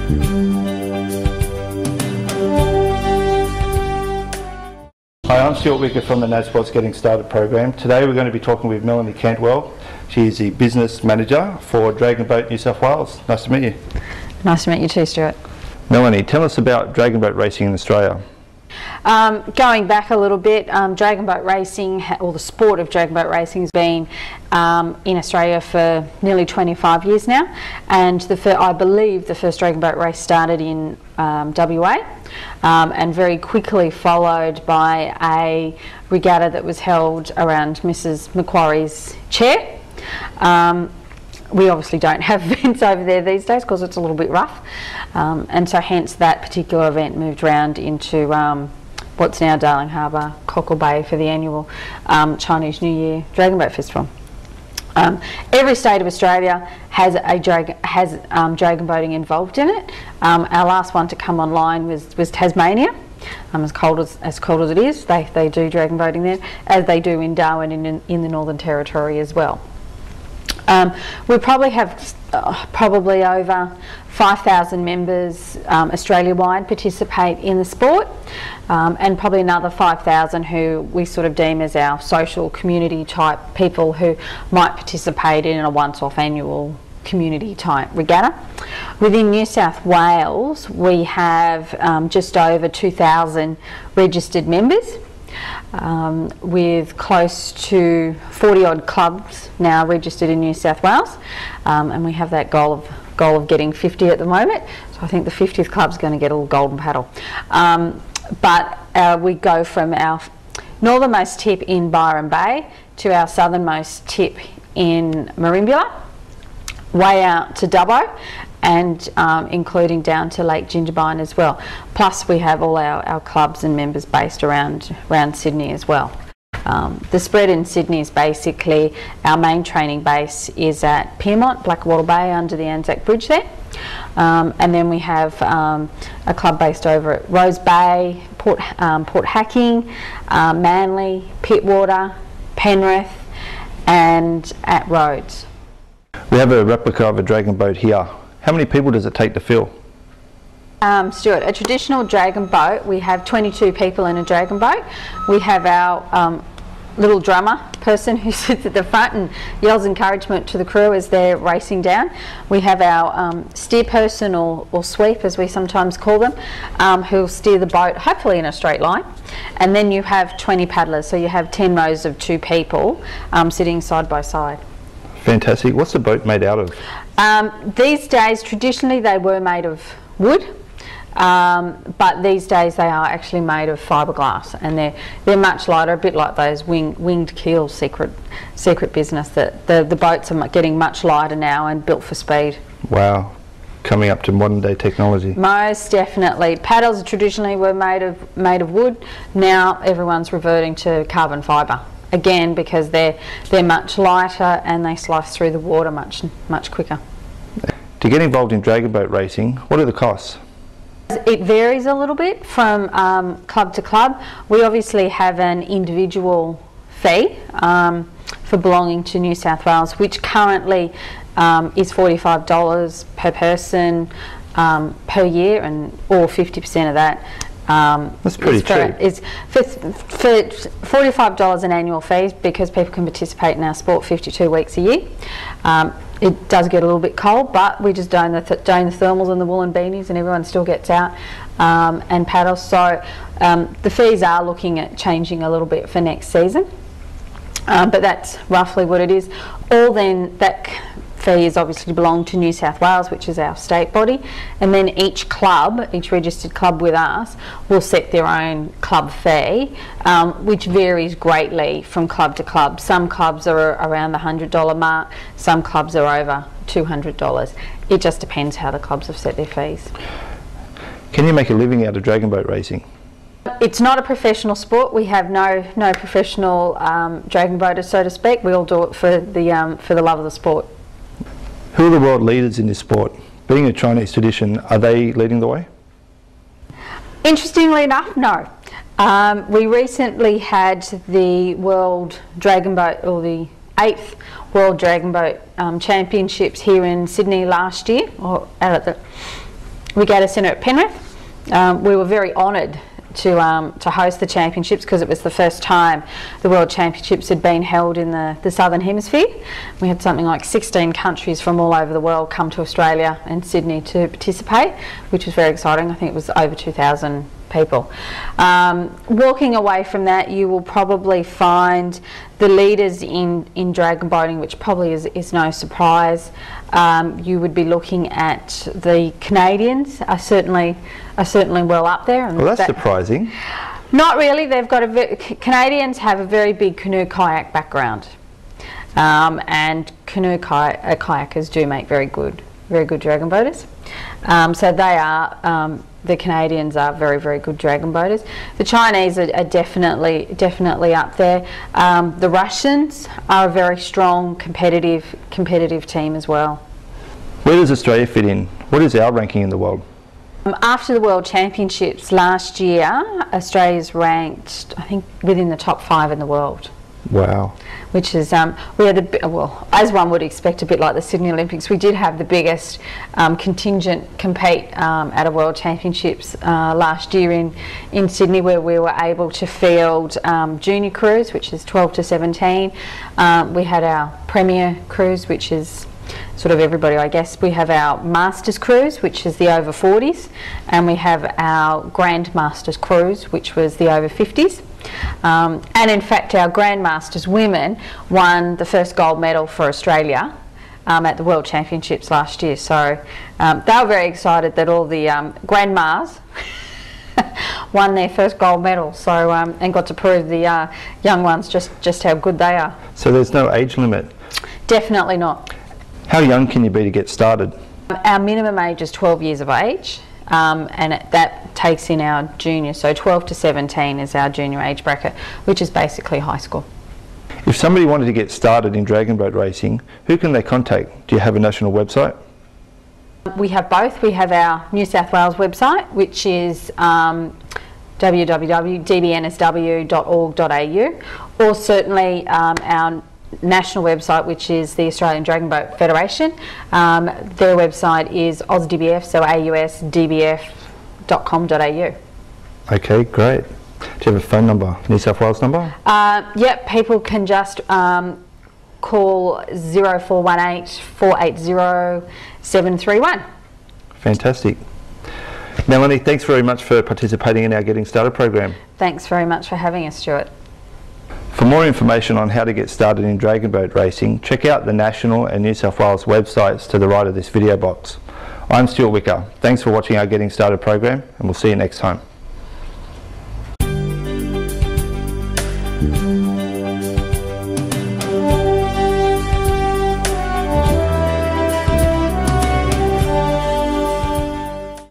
Hi, I'm Stewart Whicker from the Navsports Getting Started program. Today we're going to be talking with Melanie Cantwell. She is the business manager for Dragon Boat New South Wales. Nice to meet you. Nice to meet you too, Stuart. Melanie, tell us about dragon boat racing in Australia. Going back a little bit, dragon boat racing, or the sport of dragon boat racing, has been in Australia for nearly 25 years now, and I believe the first dragon boat race started in WA, and very quickly followed by a regatta that was held around Mrs Macquarie's chair. We obviously don't have events over there these days because it's a little bit rough, and so hence that particular event moved around into what's now Darling Harbour, Cockle Bay, for the annual Chinese New Year Dragon Boat Festival. Every state of Australia has dragon boating involved in it. Our last one to come online was Tasmania. As cold as it is, they do dragon boating there, as they do in Darwin and in the Northern Territory as well. We probably have probably over 5,000 members Australia-wide participate in the sport, and probably another 5,000 who we sort of deem as our social community type people who might participate in a once-off annual community type regatta. Within New South Wales we have just over 2,000 registered members, with close to 40 odd clubs now registered in New South Wales, and we have that goal of getting 50 at the moment, so I think the 50th club's going to get a little golden paddle. But we go from our northernmost tip in Byron Bay to our southernmost tip in Merimbula, way out to Dubbo, and including down to Lake Gingerbine as well. Plus we have all our clubs and members based around Sydney as well. The spread in Sydney is basically, our main training base is at Pyrmont, Blackwattle Bay, under the Anzac Bridge there. And then we have a club based over at Rose Bay, Port Hacking, Manly, Pittwater, Penrith, and at Rhodes. We have a replica of a dragon boat here. How many people does it take to fill? Stuart, a traditional dragon boat, we have 22 people in a dragon boat. We have our little drummer person who sits at the front and yells encouragement to the crew as they're racing down. We have our steer person, or sweep as we sometimes call them, who'll steer the boat hopefully in a straight line. And then you have 20 paddlers, so you have 10 rows of 2 people sitting side by side. Fantastic. What's the boat made out of? These days, traditionally they were made of wood, but these days they are actually made of fiberglass, and they're much lighter, a bit like those winged keels secret business. That the boats are getting much lighter now and built for speed. Wow, coming up to modern day technology. Most definitely. Paddles traditionally were made of wood. Now everyone's reverting to carbon fibre. Again, because they're much lighter and they slice through the water much quicker. To get involved in dragon boat racing, what are the costs? It varies a little bit from club to club. We obviously have an individual fee for belonging to New South Wales, which currently is $45 per person per year, or 50% of that. That's pretty cheap. It's for $45 an annual fee, because people can participate in our sport 52 weeks a year. It does get a little bit cold, but we just don the thermals and the woolen beanies, and everyone still gets out and paddles. So the fees are looking at changing a little bit for next season, but that's roughly what it is. All then that fees obviously belong to New South Wales, which is our state body, and then each registered club with us will set their own club fee, which varies greatly from club to club. Some clubs are around the $100 mark, some clubs are over $200. It just depends how the clubs have set their fees. Can you make a living out of dragon boat racing? It's not a professional sport. We have no professional dragon boaters, so to speak. We all do it for the love of the sport. Who are the world leaders in this sport? Being a Chinese tradition, are they leading the way? Interestingly enough, no. We recently had the World Dragon Boat, or the 8th World Dragon Boat Championships here in Sydney last year, or out at the Regatta Centre at Penrith. We were very honoured to host the championships because it was the first time the World Championships had been held in the Southern Hemisphere. We had something like 16 countries from all over the world come to Australia and Sydney to participate, which was very exciting. I think it was over 2,000 people. Walking away from that, you will probably find the leaders in dragon boating, which probably is no surprise. You would be looking at the Canadians are certainly well up there. And well, that's surprising. Not really. They've got Canadians have a very big canoe kayak background, and canoe kayakers do make very good dragon boaters. So they are. The Canadians are very good dragon boaters. The Chinese are definitely up there. The Russians are a very strong competitive team as well. Where does Australia fit in? What is our ranking in the world? After the World Championships last year, Australia's ranked, I think, within the top 5 in the world. Wow. Which is, we had as one would expect, a bit like the Sydney Olympics, we did have the biggest contingent compete at a World Championships last year in Sydney, where we were able to field junior crews, which is 12 to 17. We had our premier crews, which is sort of everybody, I guess. We have our Masters cruise, which is the over 40s, and we have our Grand Masters cruise, which was the over 50s. And in fact, our Grand Masters women won the first gold medal for Australia at the World Championships last year. So they were very excited that all the Grandmas won their first gold medal. So and got to prove the young ones just how good they are. So there's no age limit? Definitely not. How young can you be to get started? Our minimum age is 12 years of age, and that takes in our junior, so 12 to 17 is our junior age bracket, which is basically high school. If somebody wanted to get started in dragon boat racing, who can they contact? Do you have a national website? We have both. We have our New South Wales website, which is www.dbnsw.org.au, or certainly our national website, which is the Australian Dragon Boat Federation. Their website is AusDBF, so ausdbf.com.au. Okay, great. Do you have a phone number, New South Wales number? Yep, people can just call 0418 480 731. Fantastic. Melanie, thanks very much for participating in our Getting Started program. Thanks very much for having us, Stuart. For more information on how to get started in dragon boat racing, check out the National and New South Wales websites to the right of this video box. I'm Stewart Whicker. Thanks for watching our Getting Started program, and we'll see you next time.